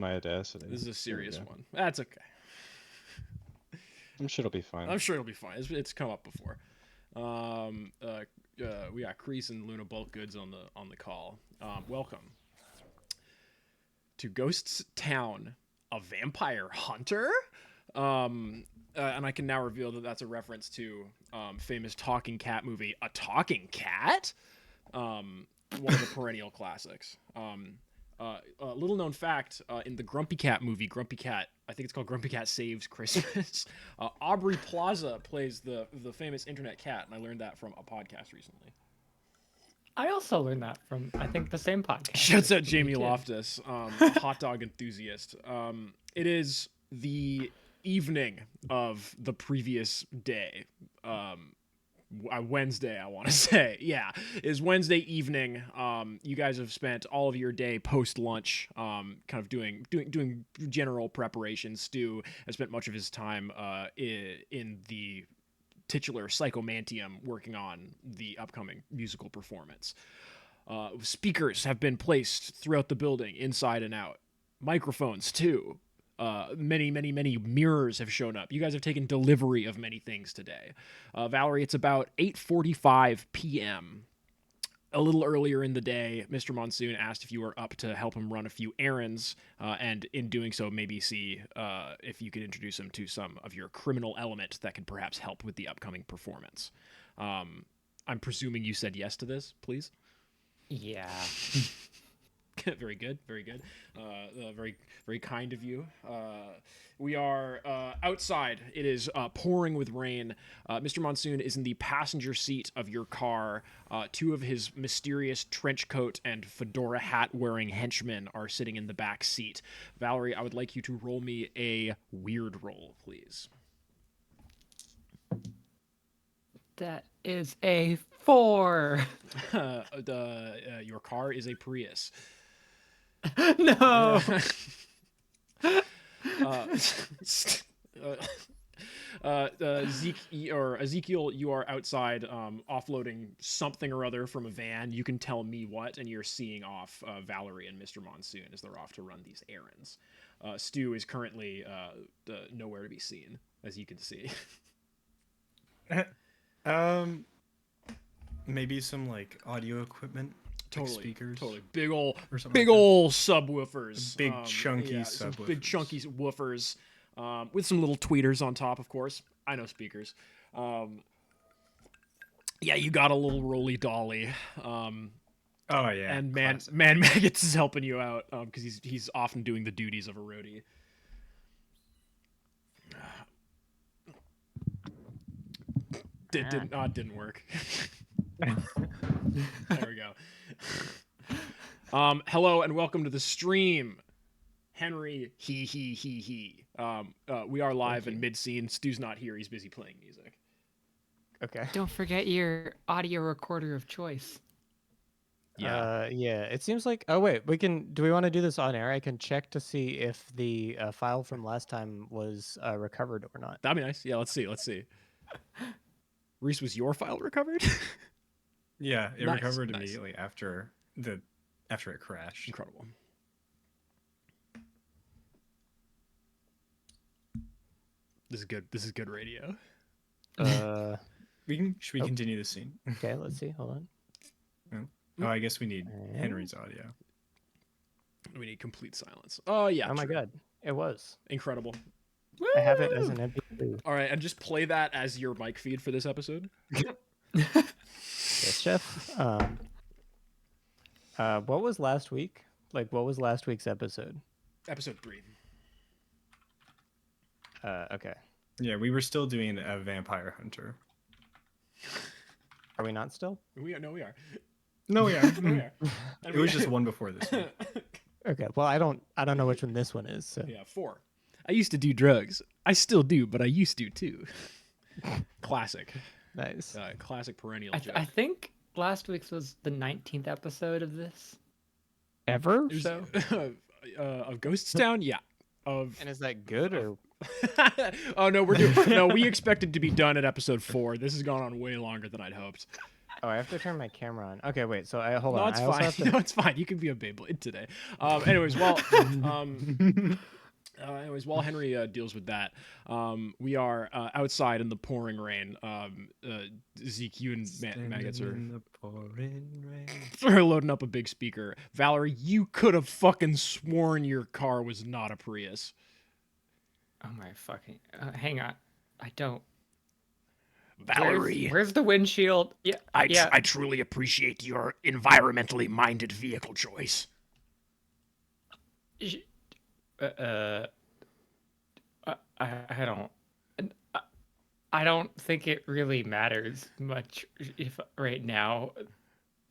My audacity. This is a serious one. That's okay. I'm sure it'll be fine. I'm sure it'll be fine. It's come up before. We got Kreese and Luna Bulk Goods on the call. Welcome to Ghosts Town, a vampire hunter. And I can now reveal that that's a reference to famous talking cat movie, A Talking Cat. One of the perennial classics. Little known fact, in the Grumpy Cat movie, Grumpy Cat, I think it's called Grumpy Cat Saves Christmas, Aubrey Plaza plays the famous internet cat, and I learned that from a podcast recently. I also learned that from, I think, the same podcast. Shouts out Jamie Loftus, a hot dog enthusiast. It is the evening of the previous day. Wednesday, I want to say. Yeah, is Wednesday evening. You guys have spent all of your day post lunch, kind of doing general preparations. Stu has spent much of his time in the titular Psychomantium working on the upcoming musical performance. Speakers have been placed throughout the building, inside and out. Microphones too. Many mirrors have shown up. You guys have taken delivery of many things today. Valerie, it's about 8:45 p.m. A little earlier in the day, Mr. Monsoon asked if you were up to help him run a few errands, and in doing so, maybe see if you could introduce him to some of your criminal element that could perhaps help with the upcoming performance. I'm presuming you said yes to this, please? Yeah. Very good, very good. Very, very kind of you. We are outside. It is pouring with rain. Mr. Monsoon is in the passenger seat of your car. Two of his mysterious trench coat and fedora hat wearing henchmen are sitting in the back seat. Valerie, I would like you to roll me a weird roll, please. That is a 4. Your car is a Prius. No. Ezekiel, you are outside offloading something or other from a van. You can tell me what, and you're seeing off Valerie and Mr. Monsoon as they're off to run these errands. Stu is currently nowhere to be seen, as you can see. Maybe some like audio equipment. Totally, like speakers. totally. Big ol' like subwoofers. Big chunky subwoofers. Big chunky woofers, with some little tweeters on top, of course. I know speakers. Yeah, you got a little roly dolly. Oh yeah. And man Maggots is helping you out because he's often doing the duties of a roadie. Didn't work. There we go. Hello and welcome to the stream, Henry. He. We are live in mid-scene. Stu's not here. He's busy playing music. Okay. Don't forget your audio recorder of choice. Yeah. Yeah. It seems like. Oh wait, we can. Do we want to do this on air? I can check to see if the file from last time was recovered or not. That'd be nice. Yeah. Let's see. Reese, was your file recovered? Yeah, it Nice, recovered nice. immediately after it crashed. Incredible. This is good radio. Uh. Should we continue the scene? Okay. Let's see. Hold on. Oh, I guess we need Henry's audio. We need complete silence. Oh yeah. Oh my true. god. It was. Incredible. I have it as an MP3. All right, and just play that as your mic feed for this episode. Yes, chef. What was last week? Like, what was last week's episode? Episode 3. Okay. Yeah, we were still doing a vampire hunter. Are we not still? We are. No, we are. No, we are. We are. And It was just one before this one. Okay. Well, I don't know which one this one is. So. Yeah, 4. I used to do drugs. I still do, but I used to too. Classic. Nice. Classic perennial joke. I think last week's was the 19th episode of this. Ever? It was, So. of Ghosts Town, yeah. Of And is that good or? oh no, we expected to be done at episode 4. This has gone on way longer than I'd hoped. Oh, I have to turn my camera on. Okay, wait. So I hold No, on. it's I also fine. have to. No, it's fine. You can be a Beyblade today. Anyways, while Henry deals with that, we are outside in the pouring rain. Zeke, you and Maggots are In the pouring rain. loading up a big speaker. Valerie, you could have fucking sworn your car was not a Prius. Oh my fucking. Hang on. I don't. Valerie, Where's the windshield? Yeah. I truly appreciate your environmentally minded vehicle choice. I don't. I don't think it really matters much if right now.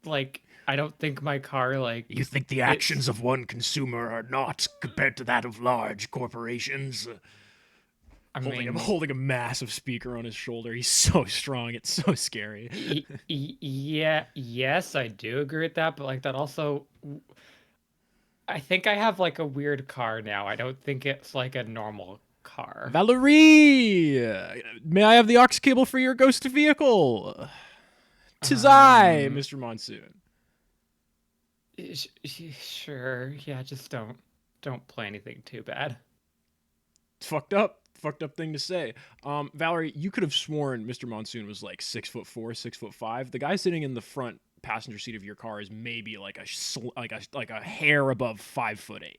Like, I don't think my car You think the actions of one consumer are not compared to that of large corporations? I mean, Holding a massive speaker on his shoulder. He's so strong. It's so scary. yeah, yes, I do agree with that, but like that also. I think I have like a weird car now. I don't think it's like a normal car. Valerie, may I have the aux cable for your ghost vehicle? 'Tis I, Mr. Monsoon. Sure, yeah, just don't play anything too bad. Fucked up thing to say. Valerie, you could have sworn Mr. Monsoon was like 6'4", 6'5". The guy sitting in the front passenger seat of your car is maybe like a hair above 5'8".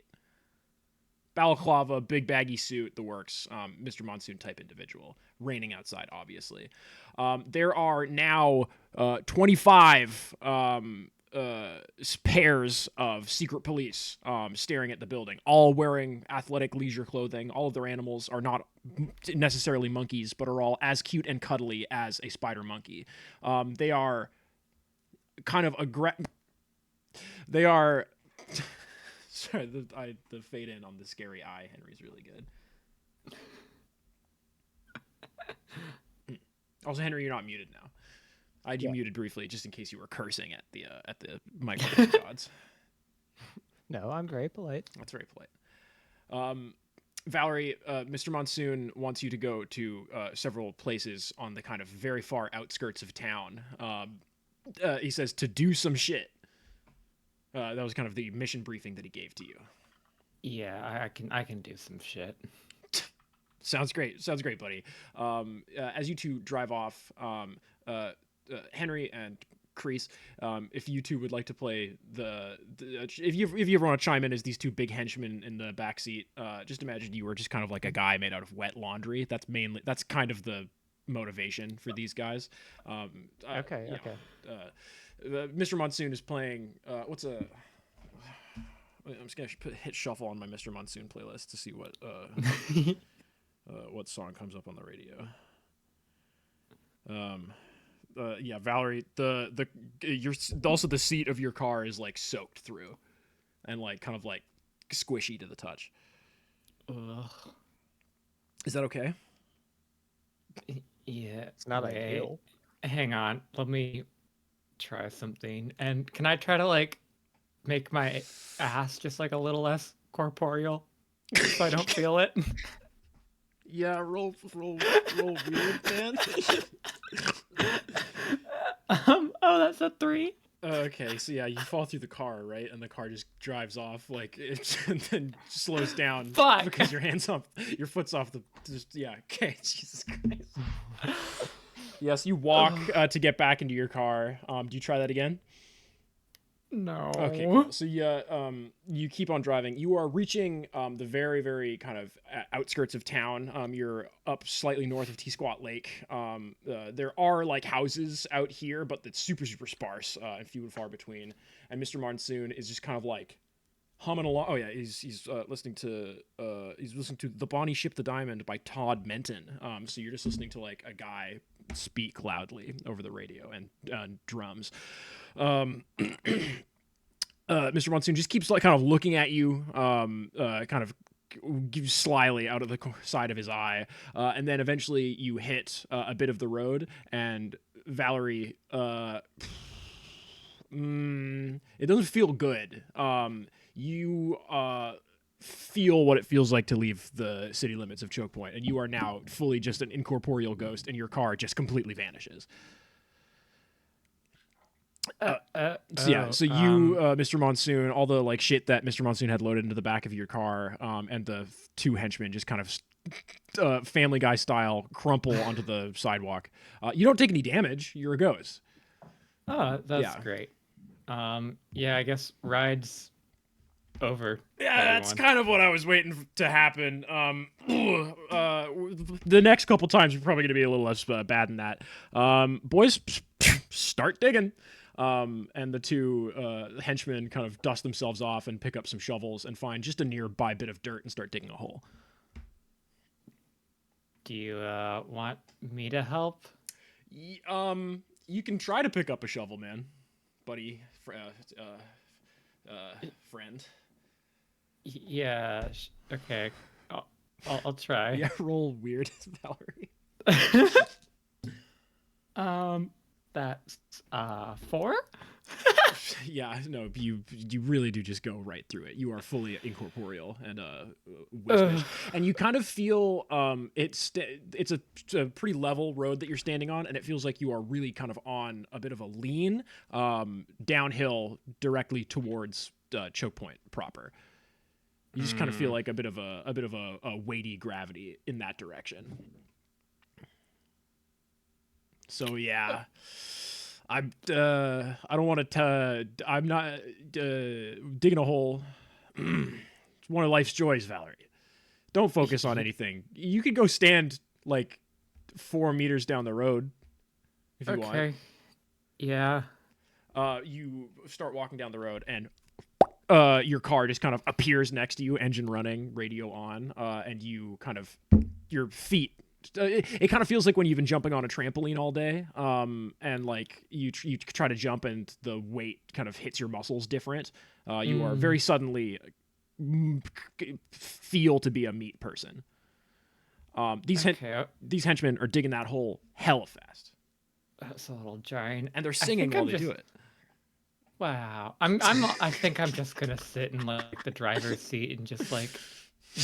Balaclava, big baggy suit, the works. Mr. Monsoon type individual. Raining outside, obviously. There are now 25 pairs of secret police staring at the building, all wearing athletic leisure clothing. All of their animals are not necessarily monkeys, but are all as cute and cuddly as a spider monkey. They are kind of They are... Sorry, the fade in on the scary eye, Henry's really good. Also, Henry, you're not muted now. I demuted briefly just in case you were cursing at the microphone gods. No, I'm very polite. That's very polite. Valerie, Mr. Monsoon wants you to go to several places on the kind of very far outskirts of town. He says to do some shit. That was kind of the mission briefing that he gave to you. Yeah, I can do some shit. Sounds great, buddy. As you two drive off, Henry and Kreese, if you two would like to play if you ever want to chime in as these two big henchmen in the backseat, just imagine you were just kind of like a guy made out of wet laundry. That's kind of the motivation for these guys. Okay. Mr. Monsoon is playing. I'm just gonna hit shuffle on my Mr. Monsoon playlist to see what song comes up on the radio. Valerie, also the seat of your car is like soaked through, and like kind of like squishy to the touch. Ugh. Is that okay? Yeah, It's not ideal. Hang on, let me try something. And can I try to like make my ass just like a little less corporeal so I don't feel it? Yeah, roll weird, man. Oh, that's a 3. Okay, so yeah, you fall through the car, right? And the car just drives off, like, and then slows down. Fuck. Because your foot's off the, okay, Jesus Christ. Yes, you walk to get back into your car. Do you try that again? No. Okay, cool. So you keep on driving. You are reaching the very, very kind of outskirts of town. You're up slightly north of T-Squat Lake. There are like houses out here, but it's super, super sparse and few and far between. And Mr. Monsoon is just kind of like humming along. Oh yeah, he's listening to The Bonnie Ship the Diamond by Todd Menton. So you're just listening to like a guy speak loudly over the radio and drums. Mr. Monsoon just keeps like kind of looking at you, kind of slyly out of the side of his eye, and then eventually you hit a bit of the road, and Valerie, it doesn't feel good. You feel what it feels like to leave the city limits of Choke Point, and you are now fully just an incorporeal ghost, and your car just completely vanishes. So you, Mr. Monsoon, all the like shit that Mr. Monsoon had loaded into the back of your car, and the two henchmen just kind of Family Guy style crumple onto the sidewalk. You don't take any damage. You're a ghost. Oh, that's Yeah. great. Yeah, I guess rides over. Yeah, that's everyone. kind of what I was waiting to happen. The next couple times are probably going to be a little less bad than that. Boys, start digging. And the two henchmen kind of dust themselves off and pick up some shovels and find just a nearby bit of dirt and start digging a hole. Do you want me to help? You can try to pick up a shovel, man, buddy, friend. Yeah. Okay. I'll try. Yeah, roll weird, Valerie. That's 4. Yeah, no, you really do just go right through it. You are fully incorporeal and wismish. And you kind of feel it's a pretty level road that you're standing on, and it feels like you are really kind of on a bit of a lean downhill directly towards Choke Point proper. You just kind of feel like a bit of a weighty gravity in that direction. So yeah. I don't want to. I'm not digging a hole. It's one of life's joys, Valerie. Don't focus on anything. You could go stand like 4 meters down the road if you want. Okay. Yeah. You start walking down the road, and your car just kind of appears next to you, engine running, radio on, and you kind of your feet. It kind of feels like when you've been jumping on a trampoline all day, and like you try to jump and the weight kind of hits your muscles different. You are very suddenly feel to be a meat person. These henchmen are digging that hole hella fast, That's a little jarring. and they're singing while they do it. Wow. I think I'm just gonna sit in like the driver's seat and just like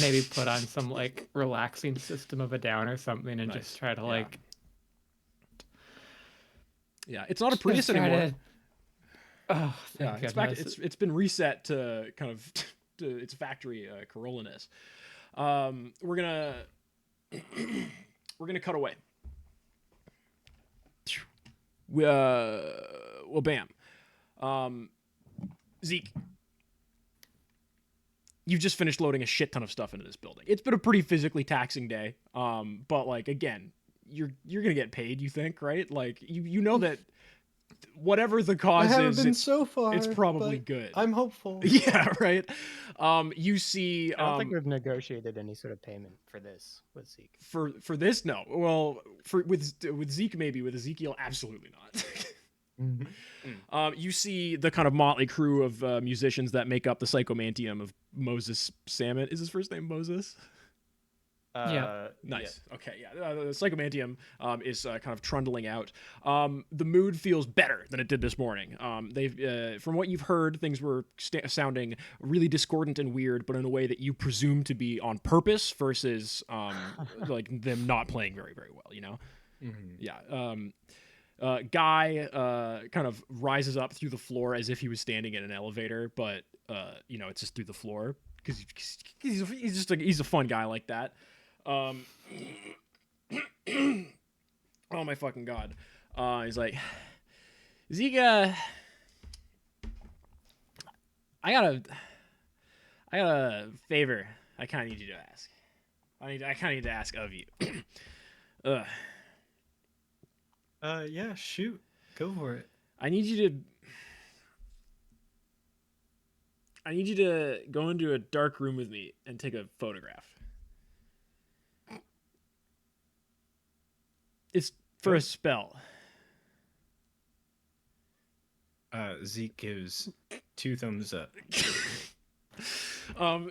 maybe put on some like relaxing System of a Down or something and just try to like. Yeah, it's not a Prius anymore. Oh, Yeah, thank it's back. goodness. It's been reset to kind of to its factory Corolla-ness. We're gonna cut away. Well, bam. Zeke, you've just finished loading a shit ton of stuff into this building. It's been a pretty physically taxing day. But like again, you're gonna get paid. You think, right? Like you know that whatever the cause is, it's probably good. I'm hopeful. Yeah, right. You see, I don't think we've negotiated any sort of payment for this with Zeke. for this, no. Well, with Zeke, maybe. With Ezekiel, absolutely not. You see the kind of motley crew of musicians that make up the Psychomantium of Moses Salmon. Is his first name Moses? Yeah. Nice. Yeah. Okay, yeah. The Psychomantium is kind of trundling out. The mood feels better than it did this morning. They've, from what you've heard, things were sounding really discordant and weird, but in a way that you presume to be on purpose versus like them not playing very, very well. You know? Yeah. Guy kind of rises up through the floor as if he was standing in an elevator, but you know, it's just through the floor because he's a fun guy like that. Oh my fucking god. He's like, Zeke, I got a favor I kind of need you to ask. I kind of need to ask of you. Yeah, shoot. Go for it. I need you to go into a dark room with me and take a photograph. It's for a spell. Zeke gives 2 thumbs up.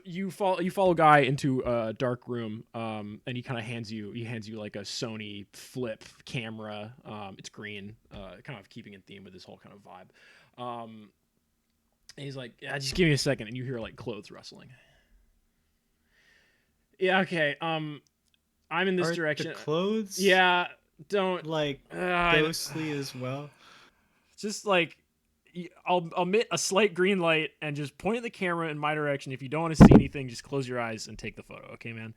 You follow Guy into a dark room, and he kind of hands you like a Sony flip camera. It's green, kind of keeping in theme with this whole kind of vibe. And he's like, yeah, just give me a second, and you hear like clothes rustling. Yeah, okay. I'm in this direction. The clothes? Yeah, don't Like ghostly as well. just like I'll emit a slight green light and just point at the camera in my direction. If you don't want to see anything, just close your eyes and take the photo. Okay, man?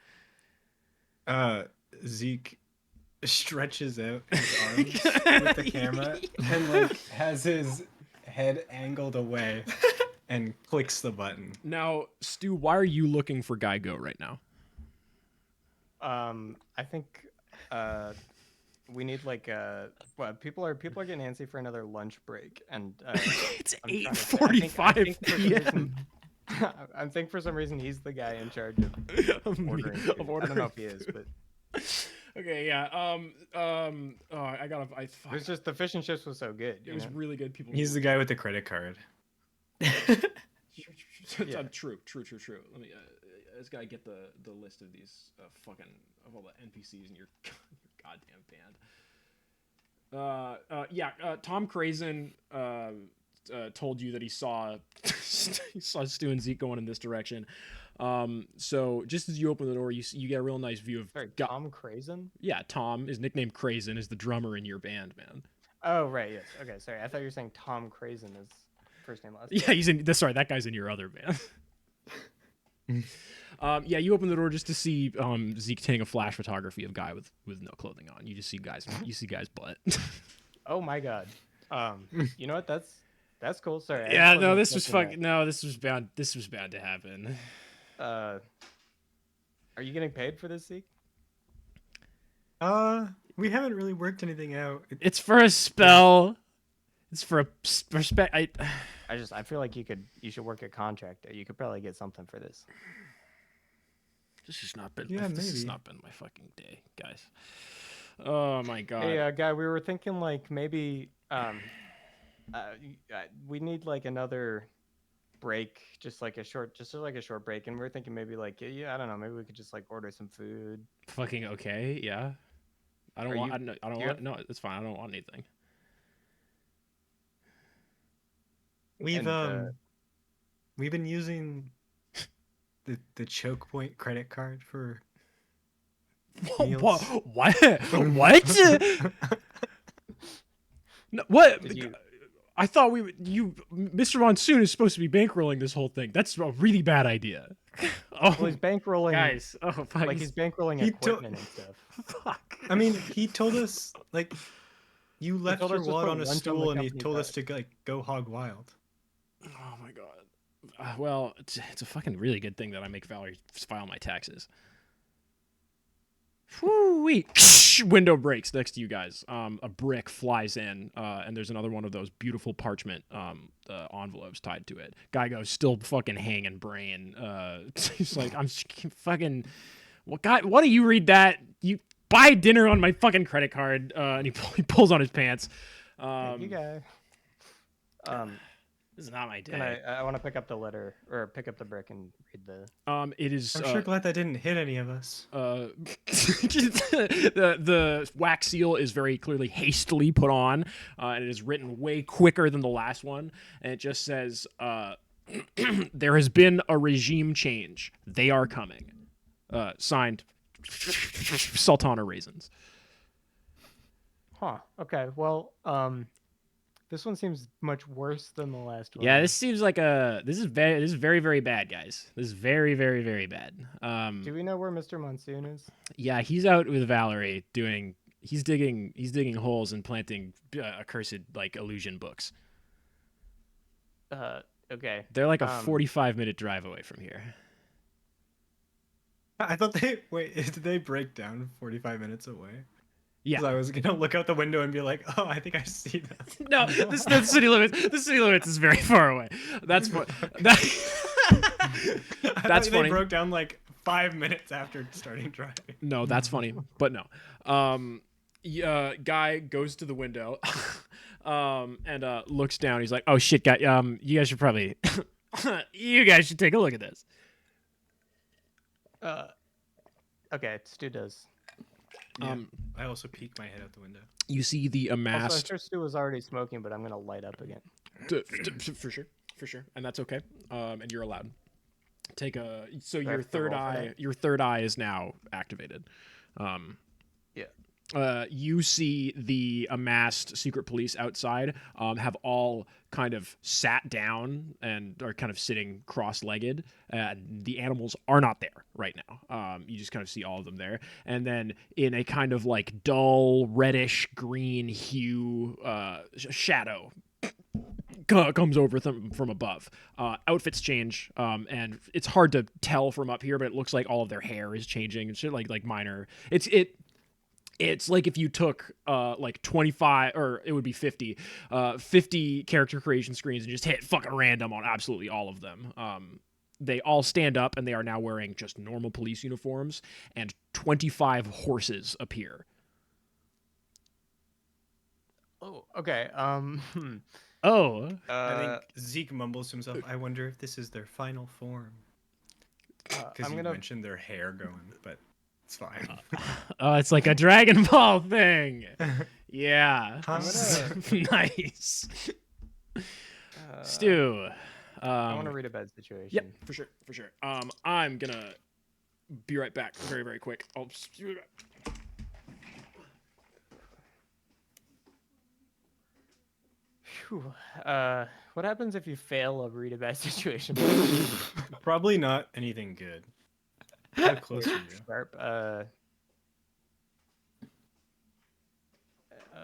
Zeke stretches out his arms with the camera and like has his head angled away and clicks the button. Now, Stu, why are you looking for Guy Go right now? I think we need like well, people are getting antsy for another lunch break, and It's I'm trying to say- I 8:45 think for some p.m. reason- I think for some reason he's the guy in charge of ordering. food. I don't know if he is, but Okay, yeah. I gotta. it was just the fish and chips was so good. It was really good. People. He's the guy with the credit card. Yeah. True. Let me. This guy get the list of these fucking of all the NPCs in your goddamn band. Tom Crazen told you that he saw Stu and Zeke going in this direction. So just as you open the door, you get a real nice view of Sorry, Guy. Tom Crazen. Yeah, Tom is nicknamed Crazen, is the drummer in your band, man. Oh right, yes. Okay, sorry. I thought you were saying Tom Crazen is first name last. Yeah, he's in. Sorry, that guy's in your other band. Yeah, you open the door just to see Zeke taking a flash photography of Guy with no clothing on. You just see guys butt. Oh my god. You know what? That's cool. Sorry. I Yeah, just no, wasn't this was expecting fucking no, this was bad. This was bad to happen. that. Are you getting paid for this, Zeke? We haven't really worked anything out. It's for a spell. It's for a spec. I feel like you should work a contract. You could probably get something for this. This has not been. Yeah, This has maybe. not been my fucking day, guys. Oh my god. Hey, guy, we were thinking like maybe we need like another break, just like a short break, and we are thinking maybe like I don't know, maybe we could just like order some food. Fucking okay. Yeah. I don't Are want. you- I don't do you want. have- No, it's fine. I don't want anything. We've And, we've been using the choke point credit card for meals. What? What? No, what? Did you- I thought Mr. Monsoon is supposed to be bankrolling this whole thing. That's a really bad idea. Oh, Well, he's bankrolling. guys. Oh, fuck. Like he's bankrolling he to- equipment and stuff. fuck. I mean, he told us like you left told your us to wallet put on a lunch on the stool and he company told us card. to like go hog wild. Oh my god. Well, it's a fucking really good thing that I make Valerie file my taxes. Whoo-wee. Window breaks next to you guys. A brick flies in, and there's another one of those beautiful parchment envelopes tied to it. Guy goes still fucking hanging brain. He's like, I'm fucking. What guy? Why do you read that? You buy dinner on my fucking credit card. And he pulls on his pants. Thank you, guy. This is not my day. Can I want to pick up the letter or pick up the brick and read the. It is. I'm sure glad that didn't hit any of us. The wax seal is very clearly hastily put on, and it is written way quicker than the last one. And it just says, "There has been a regime change. They are coming." Signed, Sultana Raisins. Huh. Okay. Well, this one seems much worse than the last one. Yeah, this seems like this is very very bad, guys. This is very very very bad. Do we know where Mr. Monsoon is? Yeah, he's out with Valerie doing. He's digging holes and planting accursed like illusion books. Okay. They're like a 45-minute drive away from here. I thought did they break down 45 minutes away? Yeah. 'Cause I was gonna look out the window and be like, oh, I think I see them. No, the city limits. The city limits is very far away. That's what. That, I That's thought funny. They broke down like 5 minutes after starting driving. no, that's funny, but no. Guy goes to the window, and looks down. He's like, "Oh shit, guy. You guys should probably, you guys should take a look at this." Okay. Stu does. Yeah. I also peeked my head out the window. You see the Also, I'm amassed. sure Stu was already smoking, but I'm gonna light up again. For sure, and that's okay. And you're allowed. Take a. So I your have to third roll for eye. that? Your third eye is now activated. Yeah. you see the amassed secret police outside have all kind of sat down and are kind of sitting cross-legged. The animals are not there right now. You just kind of see all of them there. And then in a kind of like dull reddish green hue shadow comes over them from above. Outfits change, and it's hard to tell from up here, but it looks like all of their hair is changing and shit, like minor. It's like if you took like 25, or it would be 50 character creation screens and just hit fucking random on absolutely all of them. They all stand up and they are now wearing just normal police uniforms, and 25 horses appear. Oh, okay. Oh, I think Zeke mumbles to himself, I wonder if this is their final form. Because I'm you gonna. mentioned their hair going, but it's fine. oh, it's like a Dragon Ball thing. Yeah, I'm nice. Stu, I want to read a bad situation. Yep, for sure. I'm gonna be right back, very, very quick. I'll just be right back. Phew. What happens if you fail a read a bad situation? Probably not anything good. How close are you? Sharp.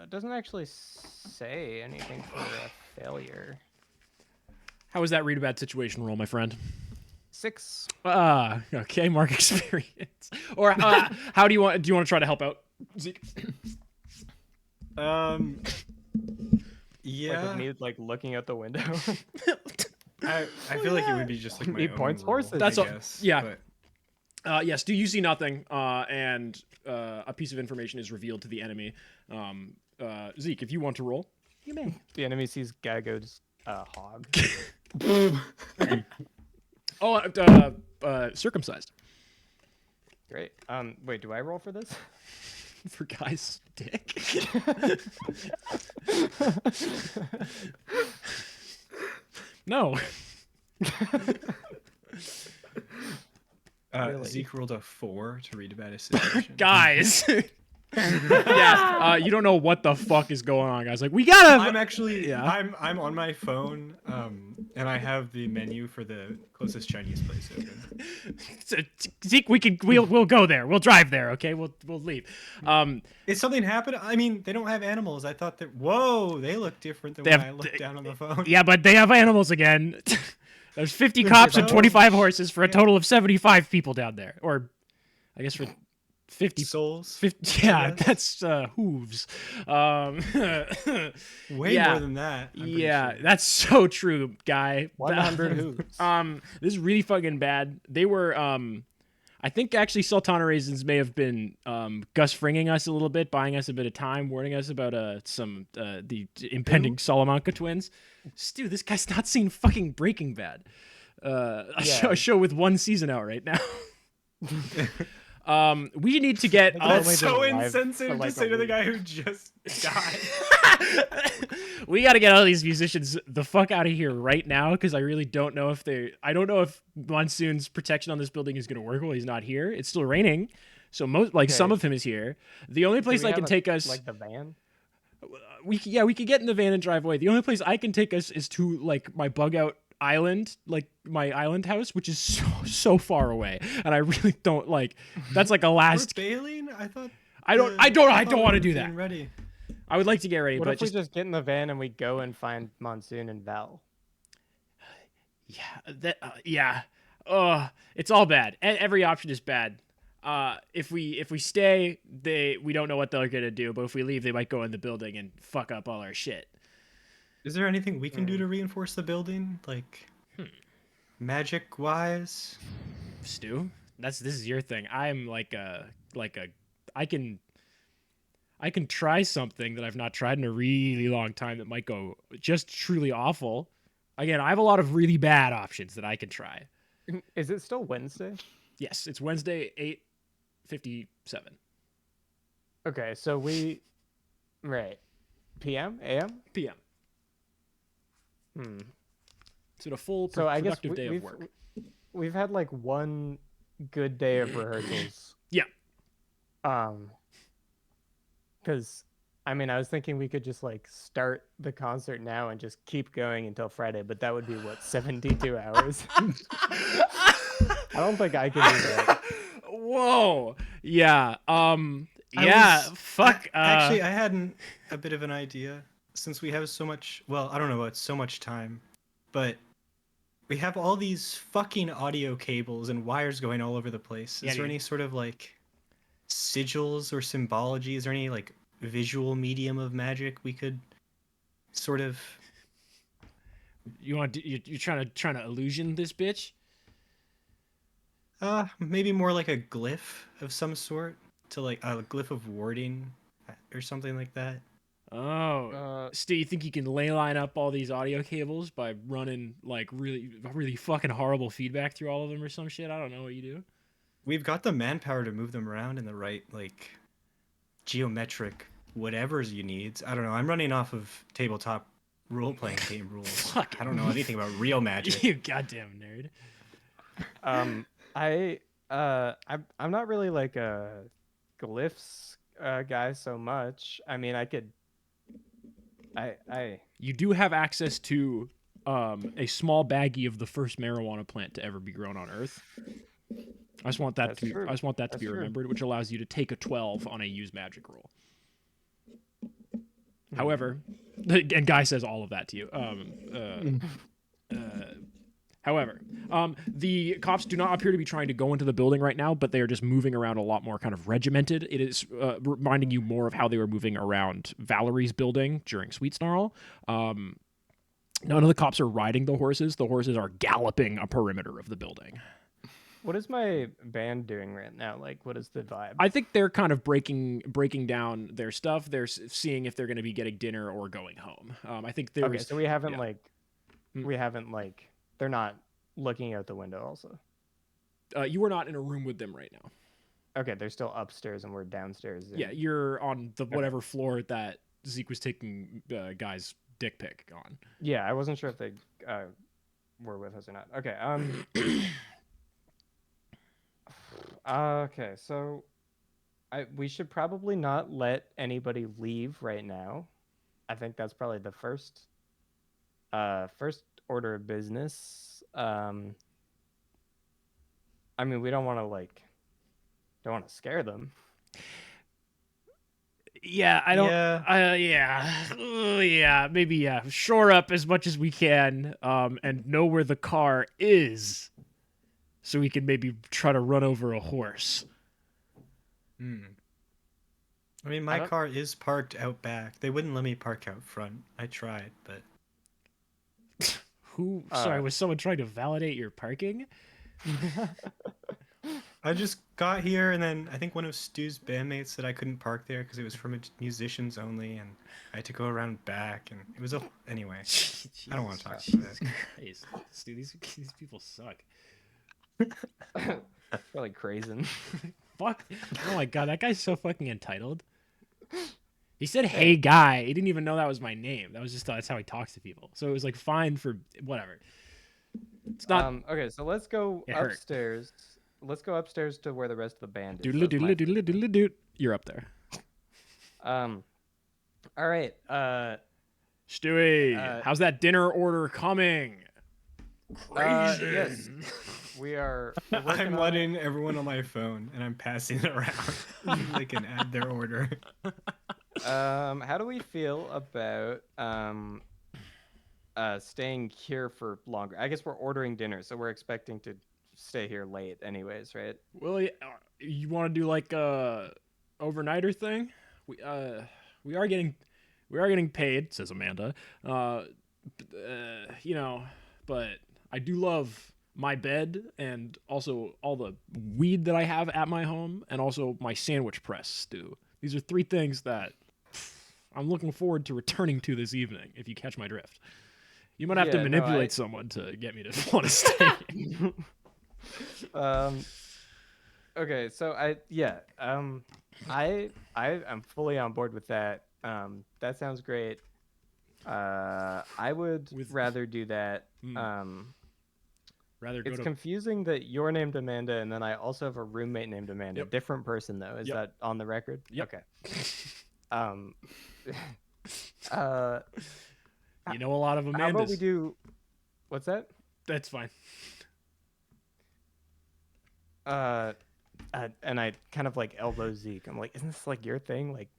It doesn't actually say anything for a failure. How was that read a bad situation roll, my friend? 6. Okay, mark experience. Or how do you want to try to help out, Zeke? Yeah. Like with me, like looking out the window. I feel like it would be just like my Need own points, rule, horses. That's I all- guess, yeah. but- Yes, do you see nothing? And a piece of information is revealed to the enemy. Zeke, if you want to roll, you may. The enemy sees Gago's hog. Oh, circumcised. Great. Wait, do I roll for this? For guy's dick. No. Really? Zeke rolled a 4 to read about his situation. Guys. Yeah, you don't know what the fuck is going on, guys. Like, we gotta. I'm actually Yeah. I'm on my phone, and I have the menu for the closest Chinese place open. So, Zeke, we'll go there. We'll drive there. Okay, we'll leave. Is something happened? I mean, they don't have animals. I thought that. Whoa, they look different than They when have- I looked down on the phone. Yeah, but they have animals again. There's 50 cops and 25 horses for a total of 75 people down there, or I guess for 50 Souls. 50, yeah, guess. that's hooves. Way yeah. more than that. I'm pretty Yeah, sure. that's so true, guy. 100 hooves. This is really fucking bad. They were I think actually Sultana Raisins may have been Gus Fringing us a little bit, buying us a bit of time, warning us about the impending Salamanca twins. Stu, this guy's not seen fucking Breaking Bad. A show with one season out right now. We need to get. That's That's only so been live for, insensitive like, to say a to the week. guy who just died. We got to get all these musicians the fuck out of here right now, because I really don't know if I don't know if Monsoon's protection on this building is going to work while he's not here. It's still raining, so some Okay. of him is here. The only place Do we I can have take us, like the van. we could get in the van and drive away. The only place I can take us is to like my bug out island, like my island house, which is so far away, and I really don't like. That's like a We're last. bailing? I thought. I don't thought want to we do were that. getting Ready. I would like to get ready, What but if we just get in the van and we go and find Monsoon and Val? yeah. It's all bad. Every option is bad. If we stay, we don't know what they're gonna do. But if we leave, they might go in the building and fuck up all our shit. Is there anything we can do to reinforce the building, like magic wise? Stu, this is your thing. I'm I can try something that I've not tried in a really long time that might go just truly awful. Again, I have a lot of really bad options that I can try. Is it still Wednesday? Yes, it's Wednesday, 8:57 Okay, so right. PM? AM? p.m. Hmm. It's been a full So I guess productive day of we've work. we've had like one good day of rehearsals. Yeah. Because I mean, I was thinking we could just like start the concert now and just keep going until Friday, but that would be what, 72 hours? I don't think I can do that. Whoa. Yeah. I Yeah. was- Fuck. Actually, I had a bit of an idea. Since we have so much, well, I don't know about so much time, but we have all these fucking audio cables and wires going all over the place. Yeah, Is there dude. any sort of like sigils or symbology? Is there any like visual medium of magic we could sort of? You want to, you're trying to illusion this bitch? Maybe more like a glyph of some sort, to like a glyph of warding or something like that. Oh. Stu, you think you can ley line up all these audio cables by running like really fucking horrible feedback through all of them or some shit? I don't know what you do. We've got the manpower to move them around in the right like geometric whatever's you need. I don't know. I'm running off of tabletop role-playing game rules. Fuck. I don't know anything about real magic. You goddamn nerd. I'm not really like a glyphs guy so much. I mean, I could. You do have access to a small baggie of the first marijuana plant to ever be grown on Earth. I just want that That's to be, true. I just want that to That's be true. remembered, which allows you to take a 12 on a use magic roll. However, and Guy says all of that to you. However, the cops do not appear to be trying to go into the building right now, but they are just moving around a lot more kind of regimented. It is reminding you more of how they were moving around Valerie's building during Sweet Snarl. None of the cops are riding the horses. The horses are galloping a perimeter of the building. What is my band doing right now? Like, what is the vibe? I think they're kind of breaking down their stuff. They're seeing if they're going to be getting dinner or going home. I think there Okay, was. so we haven't yeah. like, Mm. we haven't like, they're not looking out the window. Also, You are not in a room with them right now. okay, they're still upstairs and we're downstairs. Yeah, you're on the whatever floor that Zeke was taking Guy's dick pic on. Yeah, I wasn't sure if they were with us or not. Okay. Okay, so we should probably not let anybody leave right now. I think that's probably the first order of business. I mean, we don't want to scare them. Yeah, I don't. Yeah. Maybe shore up as much as we can, and know where the car is, so we can maybe try to run over a horse. I mean, my car is parked out back. They wouldn't let me park out front. I tried, but Who? Sorry, was someone trying to validate your parking? I just got here, and then I think one of Stu's bandmates said I couldn't park there because it was from musicians only, and I had to go around back, and it was a anyway. I don't want to talk about this. Christ. Dude, these people suck. Really crazy. Fuck. Oh my god, that guy's so fucking entitled. He said, "Hey, guy." He didn't even know that was my name. That was just that's how he talks to people. So it was like fine for whatever. It's not. Okay, so let's go It hurt. upstairs. Let's go upstairs to where the rest of the band is. Doodle That's my doodle doodle doodle doot. You're up there. All right. Stewie, how's that dinner order coming? Yes, we are. we're working I'm on it. letting everyone on my phone, and I'm passing it around. They can add their order. How do we feel about staying here for longer? I guess we're ordering dinner, so we're expecting to stay here late, anyways, right? Well, you want to do like a overnighter thing? We are getting paid, says Amanda. But I do love my bed and also all the weed that I have at my home and also my sandwich press stew. These are three things that I'm looking forward to returning to this evening, if you catch my drift. You might have to Yeah, no, manipulate someone to get me to want to stay. Okay, so I am fully on board with that. That sounds great. I would rather do that. Rather go It's to confusing that you're named Amanda and then I also have a roommate named Amanda. Yep. Different person though. Is Yep. that on the record? Yep. Okay. Um, uh, You know a lot of how about we Amandas. do? What's that? That's fine. And I kind of like elbow Zeke. I'm like, isn't this like your thing? Like,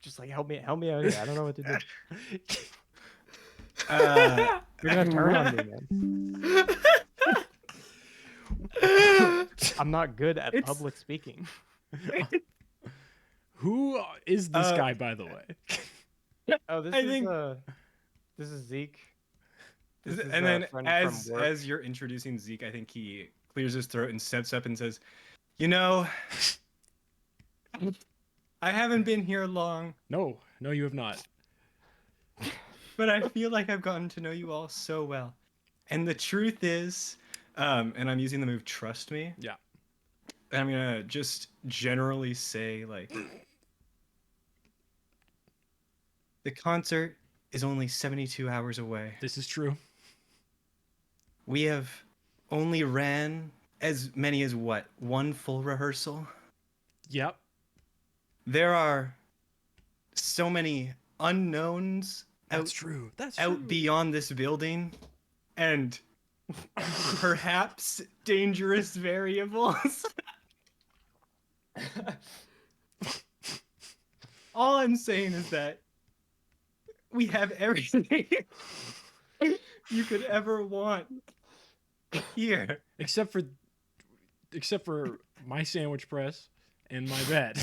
just like help me out here. I don't know what to do. You're gonna turn on me, man. I'm not good at It's- public speaking. Who is this Uh, guy, by the way? Oh, this I is think- this is Zeke. This is And a then friend as from work. as you're introducing Zeke, I think he clears his throat and steps up and says, "You know, I haven't been here long, No, you have not. but I feel like I've gotten to know you all so well. And the truth is, and I'm using the move Trust Me. Yeah. And I'm gonna just generally say like, the concert is only 72 hours away. This is true. We have only ran as many as what? One full rehearsal? Yep. There are so many unknowns That's true. That's out true. beyond this building and perhaps dangerous variables. All I'm saying is that we have everything you could ever want here. except for my sandwich press and my bed.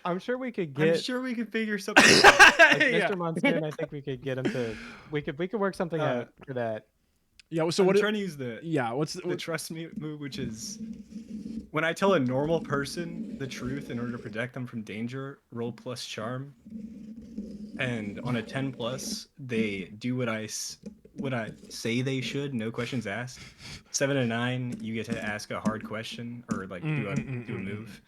I'm sure we could I'm get sure we could figure something out. like, yeah. Mr. Monsoon. I think we could get him to. We could work something out for that. Yeah. So I'm what? trying to use the What's the trust me move, which is when I tell a normal person the truth in order to protect them from danger, roll plus charm. And on a 10 plus, they do what I say they should, no questions asked. 7 and 9, you get to ask a hard question or like do a move.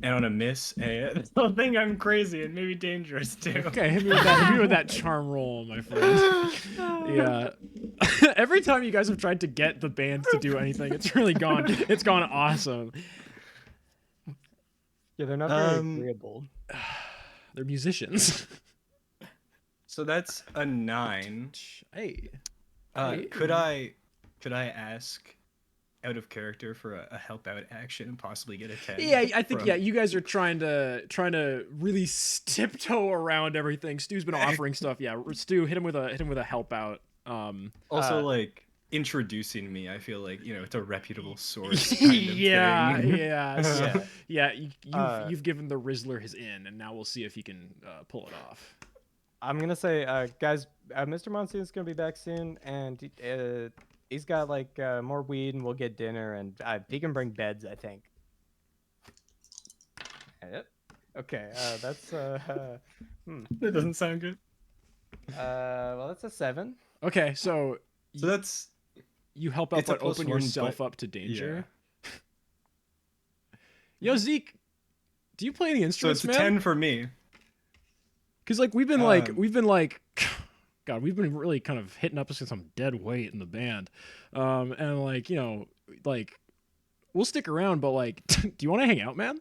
And on a miss, they'll think I'm crazy and maybe dangerous too. Okay, hit me with that charm roll, my friend. Yeah. Every time you guys have tried to get the band to do anything, it's really gone. It's gone awesome. Yeah, they're not very Um, agreeable. They're musicians. So that's a 9. Hey. Could I ask out of character for a help out action and possibly get a 10? Yeah, I think from- you guys are trying to really tiptoe around everything. Stu's been offering stuff. Yeah, Stu, hit him with a help out. Also, like introducing me, I feel like it's a reputable source. Kind of yeah, thing. yeah, so, Yeah. yeah. You've given the Rizzler his in, and now we'll see if he can pull it off. I'm gonna say, guys, Mr. Monsoon's gonna be back soon, and he's got like more weed, and we'll get dinner, and he can bring beds, I think. Yep. Okay, that's That doesn't sound good. well, that's a 7. Okay, so So that's you help out, It's a but open +1, yourself but- up to danger. Yo, Zeke, do you play any so instruments, it's a man? 10 for me. Because like we've been like God, we've been really kind of hitting up some dead weight in the band, and like like we'll stick around, but like, do you want to hang out, man?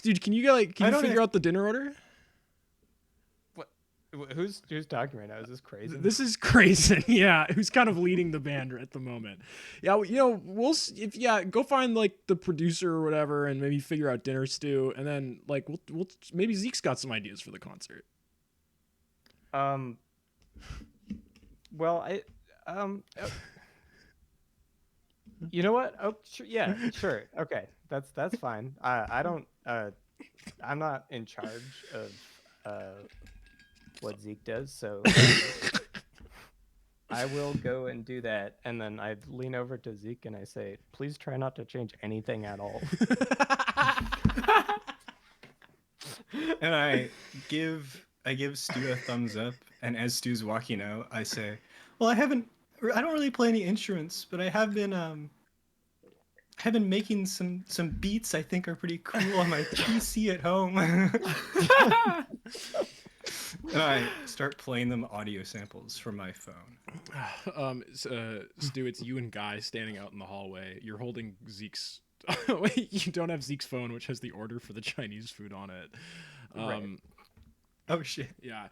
Dude, can you I don't figure have- out the dinner order? Who's talking right now? Is this crazy? This is crazy. Yeah, who's kind of leading the band at the moment? Yeah, go find like the producer or whatever, and maybe figure out dinner, Stu, and then like we'll maybe Zeke's got some ideas for the concert. Well, you know what? Oh, yeah, sure. Okay, that's fine. I don't. I'm not in charge of what Zeke does, so I will go and do that. And then I lean over to Zeke and I say, "Please try not to change anything at all." And I give Stu a thumbs up, and as Stu's walking out, I say, "Well, I don't really play any instruments, but I have been making some beats I think are pretty cool on my PC at home." And I start playing them audio samples from my phone. Stu, it's you and Guy standing out in the hallway. You're holding Zeke's. Wait, you don't have Zeke's phone, which has the order for the Chinese food on it. Right. Oh shit. Yeah.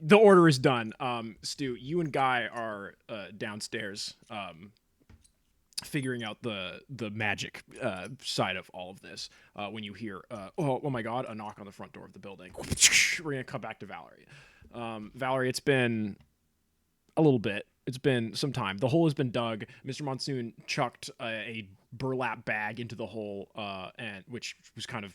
The order is done. Stu, you and Guy are downstairs, figuring out the magic side of all of this. When you hear, oh my God, a knock on the front door of the building. We're gonna come back to Valerie. Valerie, it's been a little bit. It's been some time. The hole has been dug. Mr. Monsoon chucked a burlap bag into the hole, and which was kind of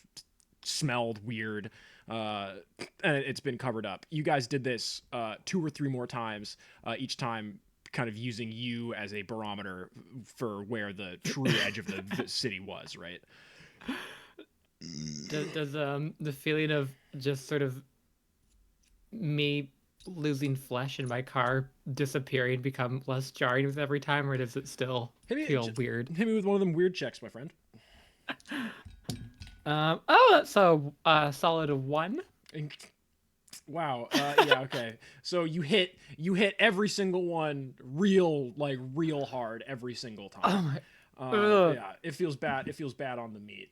smelled weird, and it's been covered up. You guys did this 2 or 3 more times, each time kind of using you as a barometer for where the true edge of the city was, right? Does the feeling of just sort of me losing flesh in my car disappearing become less jarring with every time, or does it still feel weird? Hit me with one of them weird checks, my friend. Oh, that's a solid 1. Wow. Yeah. Okay. So you hit every single one real hard every single time. Oh my. Yeah. It feels bad. It feels bad on the meat.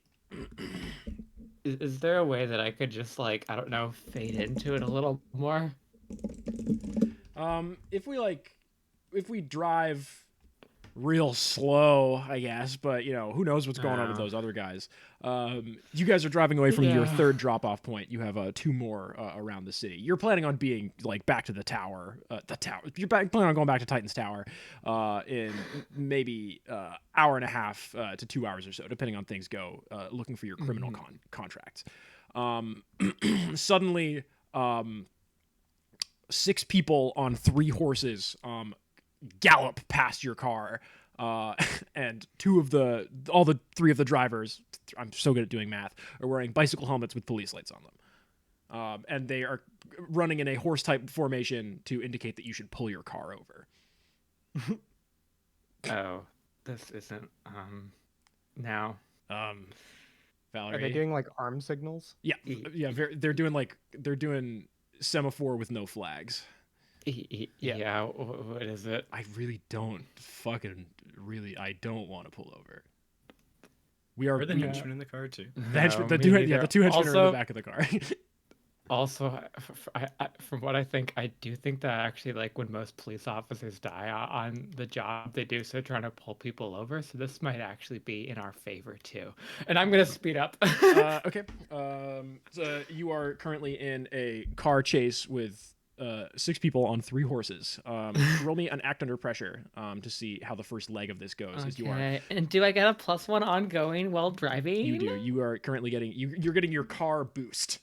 Is there a way that I could just I don't know, fade into it a little more? If we drive real slow, I guess, but who knows what's going on with those other guys. You guys are driving away from your third drop-off point. You have 2 more around the city. You're planning on being back to the tower. You're planning on going back to Titan's Tower in maybe hour and a half to 2 hours or so, depending on things go. Looking for your criminal contracts. Suddenly, 6 people on 3 horses gallop past your car, and all the 3 of the drivers, I'm so good at doing math, are wearing bicycle helmets with police lights on them, and they are running in a horse type formation to indicate that you should pull your car over. Oh, this isn't now. Valerie, Are they doing arm signals? yeah, they're doing semaphore with no flags. Yeah, what is it? I really don't I don't want to pull over. We are Are the henchmen in the car too? the 2 henchmen are in the back of the car. Also, from what I think, I do think that actually, when most police officers die on the job, they do so trying to pull people over. So this might actually be in our favor too. And I'm gonna speed up. Okay. So you are currently in a car chase with 6 people on 3 horses. Roll me an act under pressure to see how the first leg of this goes. As you are, and do I get a +1 ongoing while driving? you do. You are currently you're getting your car boost.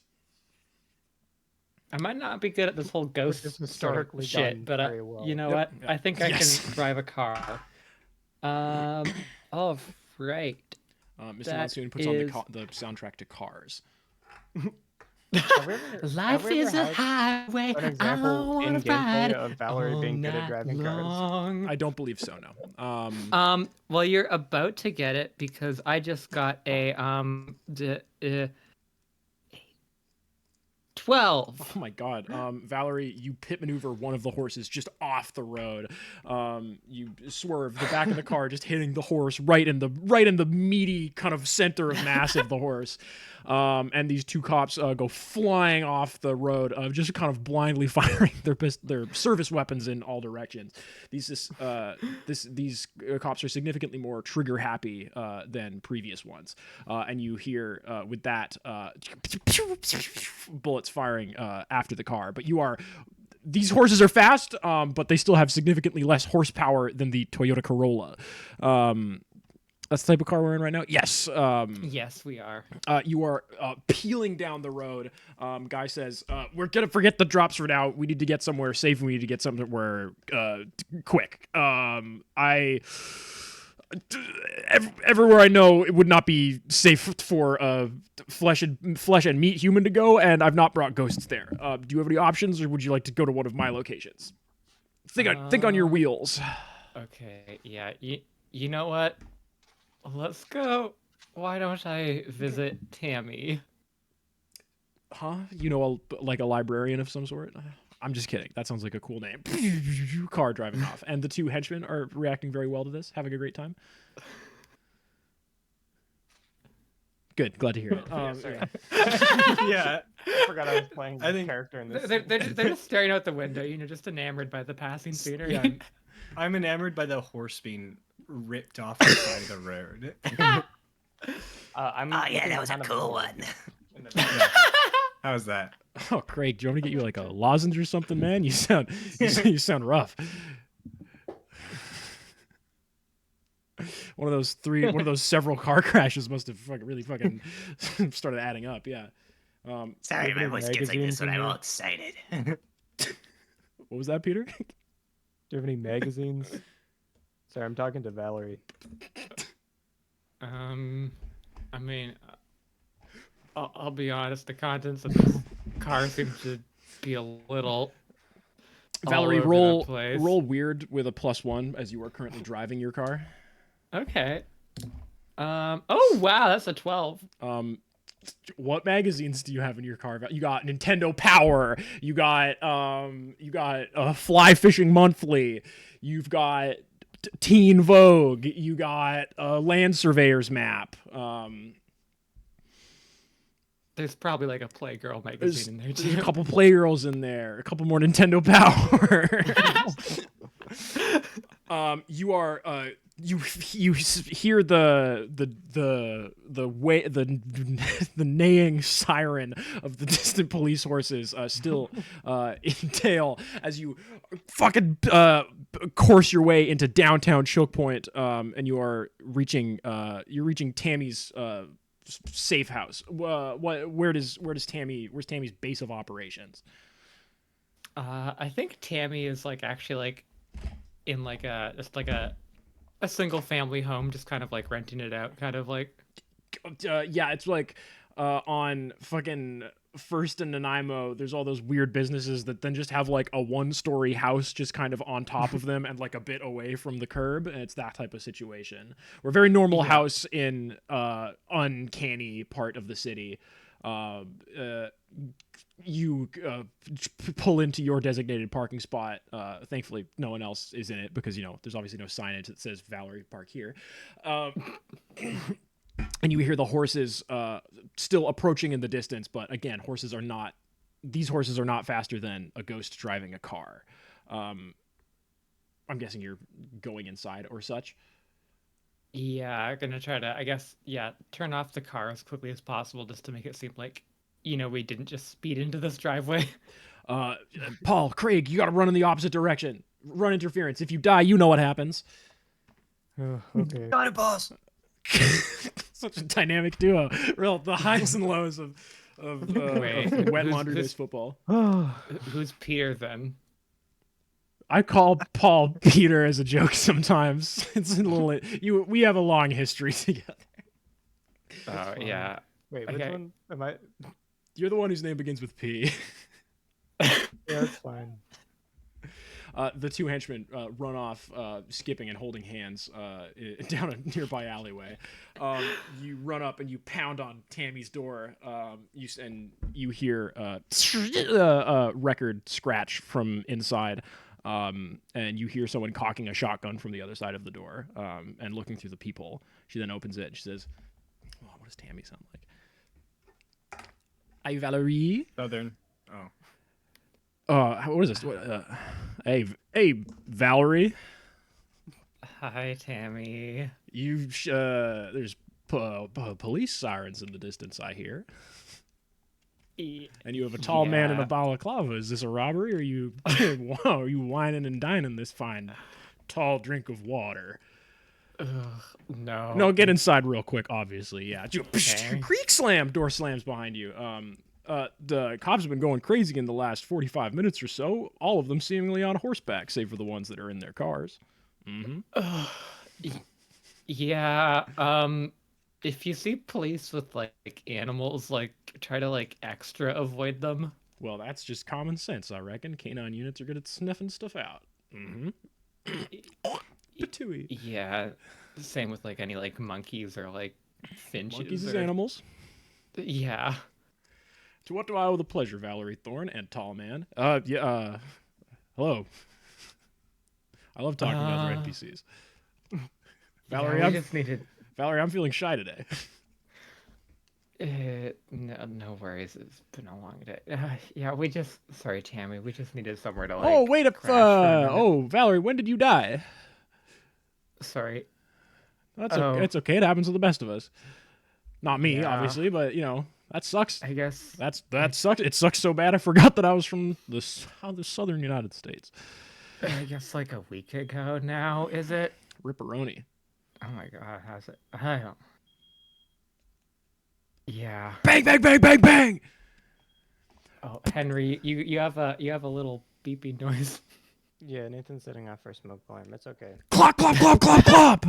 I might not be good at this whole ghost is sort historically of shit, done but very well. you know Yep. what? Yep. I think I Yes. can drive a car. Oh, right. Mr. That Monsoon puts on is- the soundtrack to Cars. Have we ever- Life have we is ever a had highway. an I example in wanna ride gameplay of Valerie being good at all driving night cars? long. I don't believe so. No. Well, you're about to get it because I just got a 12. Oh my God, Valerie, you pit maneuver one of the horses just off the road. You swerve the back of the car, just hitting the horse right in the meaty kind of center of mass of the horse. And these 2 cops go flying off the road, just kind of blindly firing their service weapons in all directions. These cops are significantly more trigger happy than previous ones, and you hear with that bullets firing after the car. But these horses are fast, but they still have significantly less horsepower than the Toyota Corolla. That's the type of car we're in right now? Yes. Yes, we are. You are peeling down the road. Guy says, we're going to forget the drops for now. We need to get somewhere safe, and we need to get somewhere quick. Everywhere I know it would not be safe for flesh and meat human to go, and I've not brought ghosts there. Do you have any options, or would you like to go to one of my locations? Think on your wheels. Okay, yeah. You know what? Let's go. Why don't I visit Tammy? Huh? You know, like a librarian of some sort? I'm just kidding. That sounds like a cool name. Car driving off. And the two henchmen are reacting very well to this, having a great time. Good. Glad to hear it. sorry. Yeah. I forgot I was playing I the think- character in this. They're just staring out the window, just enamored by the passing scenery. Yeah. I'm enamored by the horse being ripped off the side of the road. I'm Oh yeah, looking that was a kind of cool bored one. in the back. How's that? Oh, Craig, do you want me to get you like a lozenge or something, man? You sound rough. One of those several car crashes must have really fucking started adding up. Yeah. Sorry, Give my me voice gets like this magazines when in I'm all here. excited. What was that, Peter? Do you have any magazines? Sorry, I'm talking to Valerie. I mean, I'll be honest. The contents of this car seem to be a little. Valerie, all over roll the place. weird with a +1 as you are currently driving your car. Okay. Oh wow, that's a 12. What magazines do you have in your car? You got Nintendo Power. You got Fly Fishing Monthly. You've got Teen Vogue. You got Land Surveyor's Map. There's probably like a Playgirl There's magazine in there a too. couple Playgirls in there. A couple more Nintendo Power. You are you hear the way the neighing siren of the distant police horses still in tail as you fucking course your way into downtown Choke Point, and you are reaching Tammy's safe house. Where's Tammy's base of operations? I think Tammy is like actually like in like a single family home, just kind of like renting it out, kind of like. Yeah, it's like on fucking First and Nanaimo, there's all those weird businesses that then just have like a 1-story house just kind of on top of them and like a bit away from the curb, and it's that type of situation. We're a very normal house in uncanny part of the city. You pull into your designated parking spot. Thankfully, no one else is in it because, there's obviously no signage that says Valerie Park here. And you hear the horses still approaching in the distance, but again, these horses are not faster than a ghost driving a car. I'm guessing you're going inside or such. Yeah, I'm gonna try to, I guess, turn off the car as quickly as possible just to make it seem like, we didn't just speed into this driveway. Paul, Craig, you got to run in the opposite direction. Run interference. If you die, you know what happens. Oh, okay. Got it, boss. Such a dynamic duo. The highs and lows of Wait, wet who's- laundry who's- days football. Who's Peter then? I call Paul Peter as a joke sometimes. It's a little. We have a long history together. Oh yeah. Wait, which Okay. one am I? You're the one whose name begins with P. Yeah, that's fine. The two henchmen run off, skipping and holding hands down a nearby alleyway. You run up and you pound on Tammy's door. You hear a record scratch from inside. And you hear someone cocking a shotgun from the other side of the door and looking through the peephole. She then opens it and she says, "Oh, what does Tammy sound like?" "Hi, Valerie." Southern. Oh. What is this? Hey, Valerie. Hi, Tammy. There's police sirens in the distance, I hear. And you have a tall man in a Yeah. balaclava. Is this a robbery, or are you whining and dining this fine, tall drink of water? No. No, get inside real quick. Obviously, yeah. Okay. Creak slam. Door slams behind you. The cops have been going crazy in the last 45 minutes or so. All of them seemingly on horseback, save for the ones that are in their cars. Mm-hmm. Yeah. If you see police with like animals, like try to like extra avoid them. Well, that's just common sense, I reckon. Canine units are good at sniffing stuff out. Mm-hmm. Patooey. Yeah. Same with like any like monkeys or like finches. Monkeys is or... animals. Yeah. To what do I owe the pleasure, Valerie Thorne and Tall Man? Hello. I love talking to other NPCs. Valerie, yeah, we just needed. Valerie, I'm feeling shy today. No worries. It's been a long day. Yeah, sorry, Tammy. We just needed somewhere to like. Oh, wait up. crash for a minute. Oh, Valerie, when did you die? Sorry. That's Oh. okay. It's okay. It happens to the best of us. Not me, Yeah. obviously, but that sucks. I guess. That sucks. It sucks so bad. I forgot that I was from the southern United States. I guess like a week ago now. Is it? Ripperoni. Oh my god, how's it? I don't. Yeah. Bang, bang, bang, bang, bang. Oh, Henry, you have a little beeping noise. Yeah, Nathan's setting off for smoke alarm. It's okay. Clop, clop, clop, clop, clop.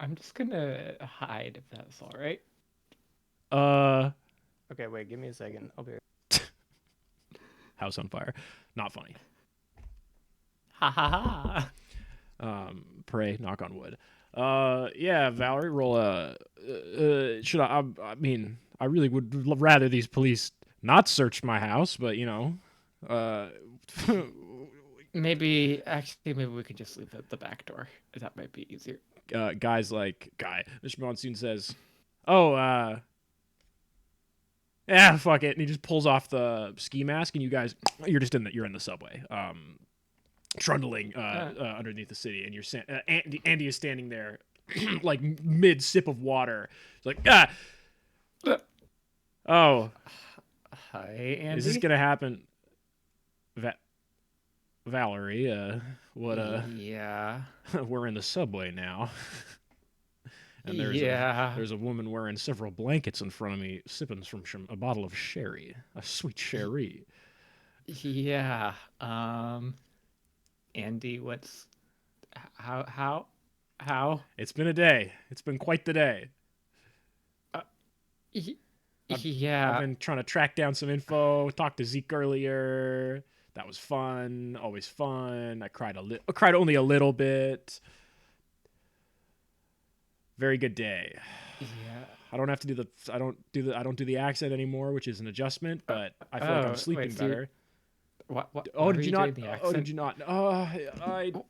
I'm just gonna hide if that's all right. Okay, wait, give me a second. I'll be right. House on fire. Not funny. Ha ha ha. Pray, knock on wood. Yeah, Valerie, roll should I mean, I really would rather these police not search my house, but Maybe we could just leave the back door. That might be easier. Mr. Monsoon says, "Oh, yeah, fuck it," and he just pulls off the ski mask, and you're in the subway, trundling underneath the city, and Andy is standing there, like mid sip of water. It's like, oh, Hi, Andy. is this gonna happen, Valerie? Yeah. We're in the subway now. And Yeah. there's a woman wearing several blankets in front of me, sipping from a bottle of sherry, a sweet sherry. Yeah. Andy, how? It's been a day. It's been quite the day. Yeah. I've been trying to track down some info. Talked to Zeke earlier. That was fun. Always fun. I cried cried only a little bit. Very good day. Yeah. I don't have to do I don't do the accent anymore, which is an adjustment, but I feel like I'm sleeping better. What? Oh, did you not? Oh, did you not?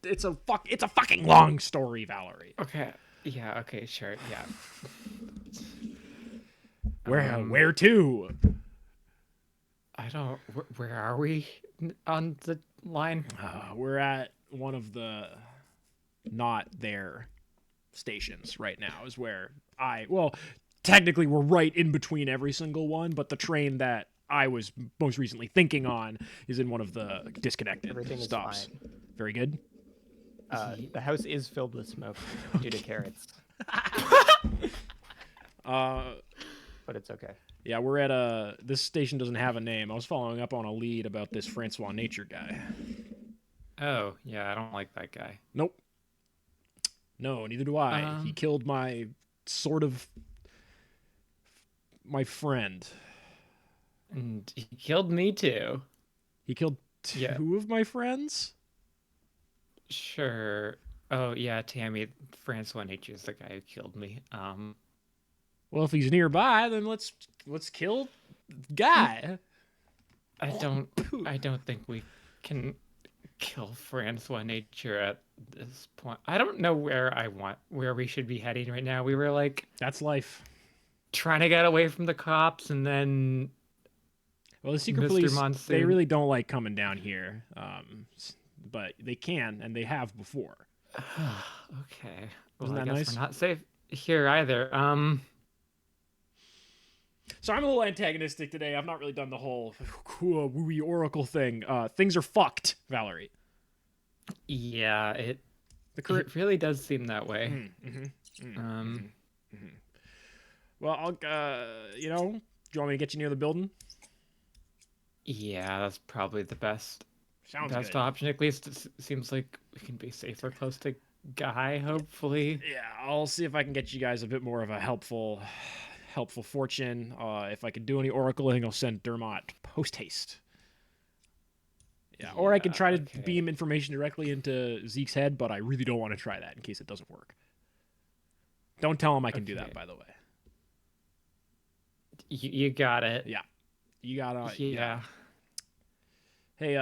It's a fucking long story, Valerie. Okay. Yeah. Okay. Sure. Yeah. Where to? I don't. Where are we on the line? We're at one of the not there stations right now. Is where technically we're right in between every single one, but the train that I was most recently thinking on is in one of the disconnected Everything stops. is fine. Very good. The house is filled with smoke due to carrots, but it's okay. Yeah, we're at this station doesn't have a name. I was following up on a lead about this Francois Nature guy. Oh, yeah. I don't like that guy. Nope. No, neither do I. He killed my friend. And he killed me too. He killed two of my friends? Sure. Oh yeah, Tammy. Francois Nature is the guy who killed me. Well, if he's nearby, then let's kill the guy. I don't think we can kill Francois Nature at this point. I don't know where we should be heading right now. We were like That's life. trying to get away from the cops, and then Well, the secret Mr. police, they Monsoon. really don't like coming down here. But they can, and they have before. okay. Well, Isn't I that guess nice? we're not safe here either. So I'm a little antagonistic today. I've not really done the whole wooey oracle thing. Things are fucked, Valerie. Yeah, The current. it really does seem that way. Well, I'll. Do you want me to get you near the building? Yeah, that's probably the best Sounds best good. option. At least it seems like we can be safer close to Guy. Hopefully. Yeah, I'll see if I can get you guys a bit more of a helpful fortune. If I can do any oracling, I'll send Dermot post haste. Yeah, or I can try to okay. beam information directly into Zeke's head, but I really don't want to try that in case it doesn't work. Don't tell him I can do that, Okay. by the way. You got it. Yeah. You got to. Yeah. Hey,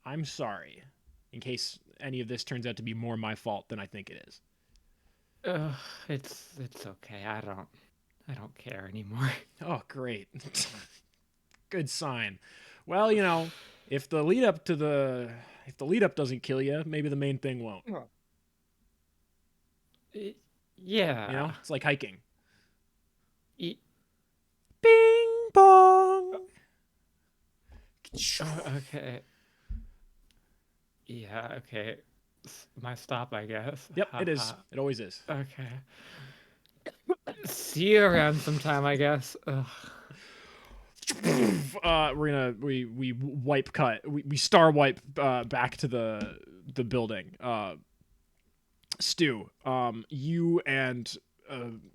I'm sorry. In case any of this turns out to be more my fault than I think it is. It's okay. I don't care anymore. Oh, great. Good sign. Well, if the lead up doesn't kill you, maybe the main thing won't. Yeah. It's like hiking. Y- Bing bong. Okay. Yeah. Okay. My stop, I guess. Yep, it is. Haha. It always is. Okay. See you around sometime, I guess. Ugh. We wipe cut. We star wipe back to the building. Stu, you and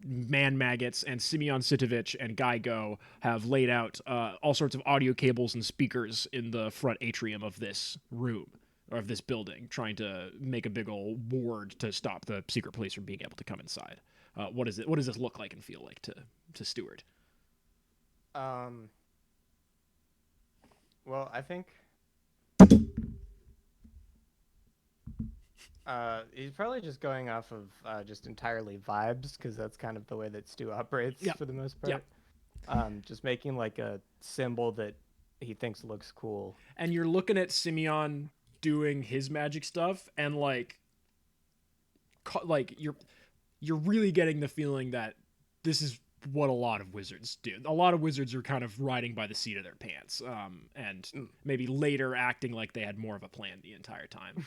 Man Maggots and Simeon Sitovich and Guy Go have laid out all sorts of audio cables and speakers in the front atrium of this room, or of this building, trying to make a big old ward to stop the secret police from being able to come inside. What does this look like and feel like to Stewart? Well, I think he's probably just going off of just entirely vibes, because that's kind of the way that Stu operates for the most part. Just making like a symbol that he thinks looks cool. And you're looking at Simeon doing his magic stuff, and like you're really getting the feeling that this is what a lot of wizards do. A lot of wizards are kind of riding by the seat of their pants, and maybe later acting like they had more of a plan the entire time.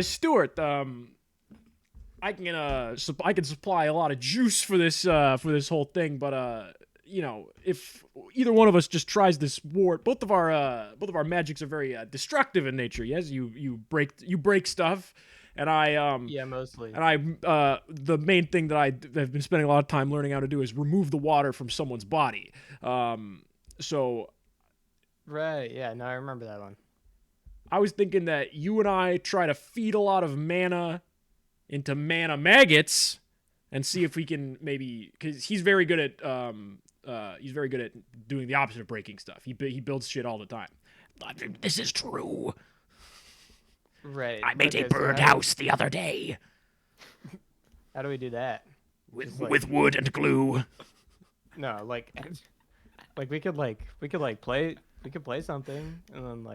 Stuart, I can supply a lot of juice for this whole thing, but if either one of us just tries this ward, both of our magics are very destructive in nature. Yes, you break stuff. And I mostly. And I the main thing that I have been spending a lot of time learning how to do is remove the water from someone's body. So right, yeah, no, I remember that one. I was thinking that you and I try to feed a lot of mana into Mana Maggots and see if we can maybe, because he's very good at doing the opposite of breaking stuff. He builds shit all the time. This is true. Right. I made a birdhouse the other day. How do we do that? With wood and glue. No, like we could play something, and then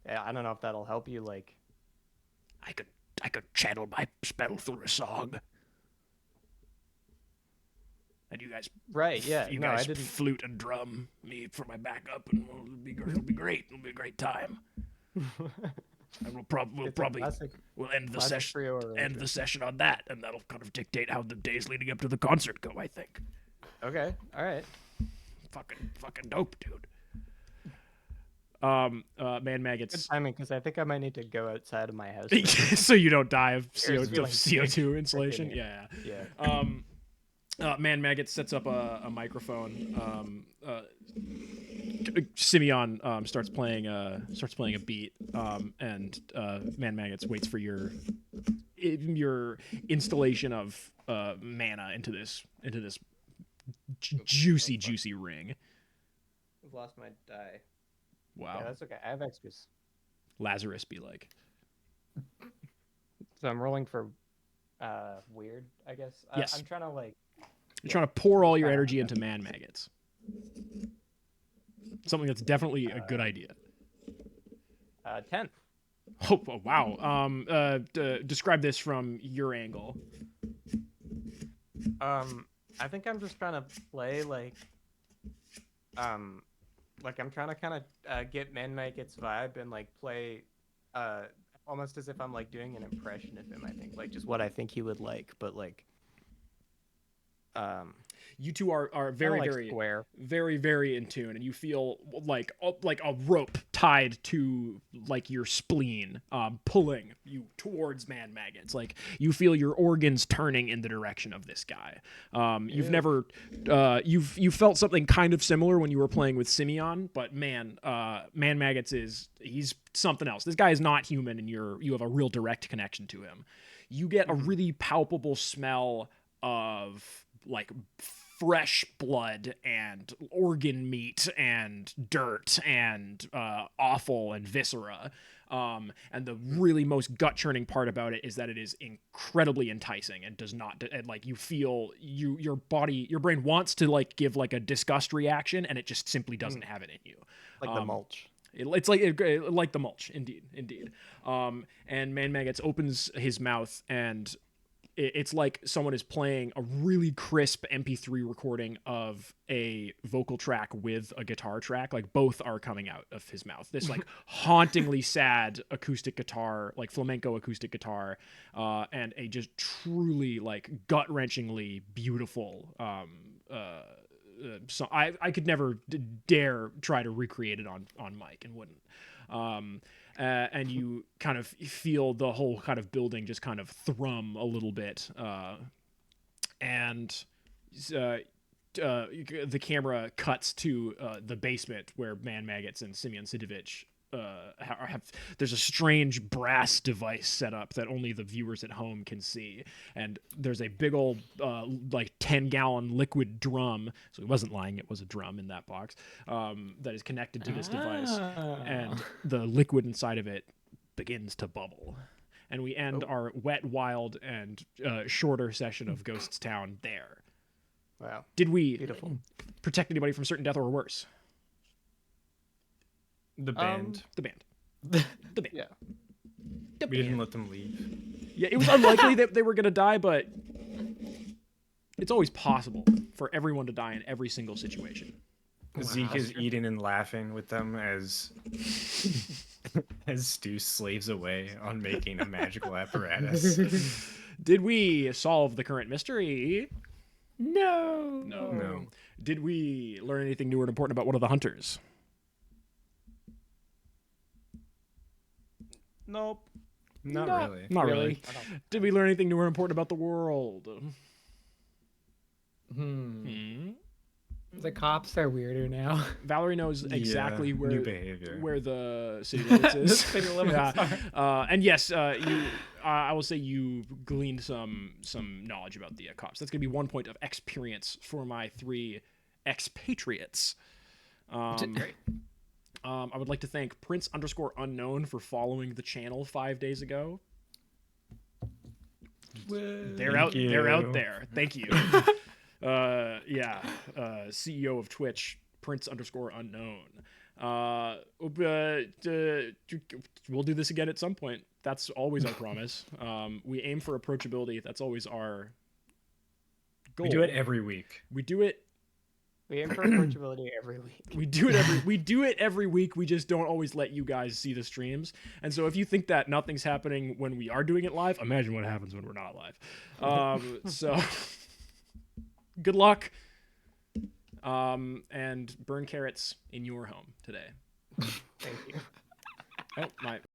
I don't know if that'll help you. Like, I could channel my spell through a song. And you guys, right? Yeah. You guys flute and drum me for my backup, and it'll be great. It'll be a great time. And we'll probably end the session on that, and that'll kind of dictate how the days leading up to the concert go, I think. Okay, all right. Fucking dope, dude. Man Maggots. Good timing, because I think I might need to go outside of my house so you don't die of CO2 insulation. Yeah. Man Maggots sets up a microphone. Simeon starts playing a beat, and Man Maggots waits for your installation of mana into this juicy ring. I've lost my die. Wow. Yeah, that's okay. I have extras. Lazarus be like. So I'm rolling for weird, I guess. Yes. I'm trying to You're trying to pour all your energy into Man Maggots. Something that's definitely a good idea. 10. Oh wow. Describe this from your angle. I think I'm just trying to play I'm trying to kind of get Man Maggots vibe and play almost as if I'm doing an impression of him. I think just what I think he would like, but you two are very square. very very in tune, and you feel like a rope tied to your spleen, pulling you towards Man Maggots. You feel your organs turning in the direction of this guy. You've felt something kind of similar when you were playing with Simeon, but Man Maggots he's something else. This guy is not human, and you have a real direct connection to him. you get a really palpable smell of like fresh blood and organ meat and dirt and offal and viscera. And the really most gut churning part about it is that it is incredibly enticing and does not, and like you feel your brain wants to like give like a disgust reaction, and it just simply doesn't have it in you. Like the mulch. It's like the mulch, indeed. And Man Maggots opens his mouth, and it's like someone is playing a really crisp MP3 recording of a vocal track with a guitar track. Like both are coming out of his mouth. This like hauntingly sad acoustic guitar, like flamenco acoustic guitar, and a just truly like gut-wrenchingly beautiful so I could never dare try to recreate it on mic and wouldn't. And you kind of feel the whole kind of building just kind of thrum a little bit. And the camera cuts to the basement where Man Maggots and Simeon Sidovich have. There's a strange brass device set up that only the viewers at home can see, and there's a big old like 10-gallon liquid drum. So he wasn't lying; it was a drum in that box that is connected to this device, and the liquid inside of it begins to bubble. And we end our wet, wild, and shorter session of Ghosts Town there. Wow. Did we Beautiful. protect anybody from certain death or worse? The band. The band. The band. Yeah. The We didn't band. let them leave. Yeah, it was unlikely that they were going to die, but it's always possible for everyone to die in every single situation. Zeke is eating and laughing with them as as Stu slaves away on making a magical apparatus. Did we solve the current mystery? No. No. Did we learn anything new or important about one of the hunters? Nope. Not No. really. Not really. Really? Did we learn anything new or important about the world? The cops are weirder now. Valerie knows exactly Yeah, where new behavior. where the city limits is. The city limits And yes, you. I will say you gleaned some knowledge about the cops. That's gonna be 1 point of experience for my 3 expatriates. Great. I would like to thank Prince_Unknown for following the channel 5 days ago. They're out there. Thank you. CEO of Twitch, Prince_Unknown. We'll do this again at some point. That's always our promise. We aim for approachability. That's always our goal. We do it every week. We do it. We aim for approachability every week. We do it every week. We just don't always let you guys see the streams. And so if you think that nothing's happening when we are doing it live, imagine what happens when we're not live. So good luck. And burn carrots in your home today. Thank you. Oh, my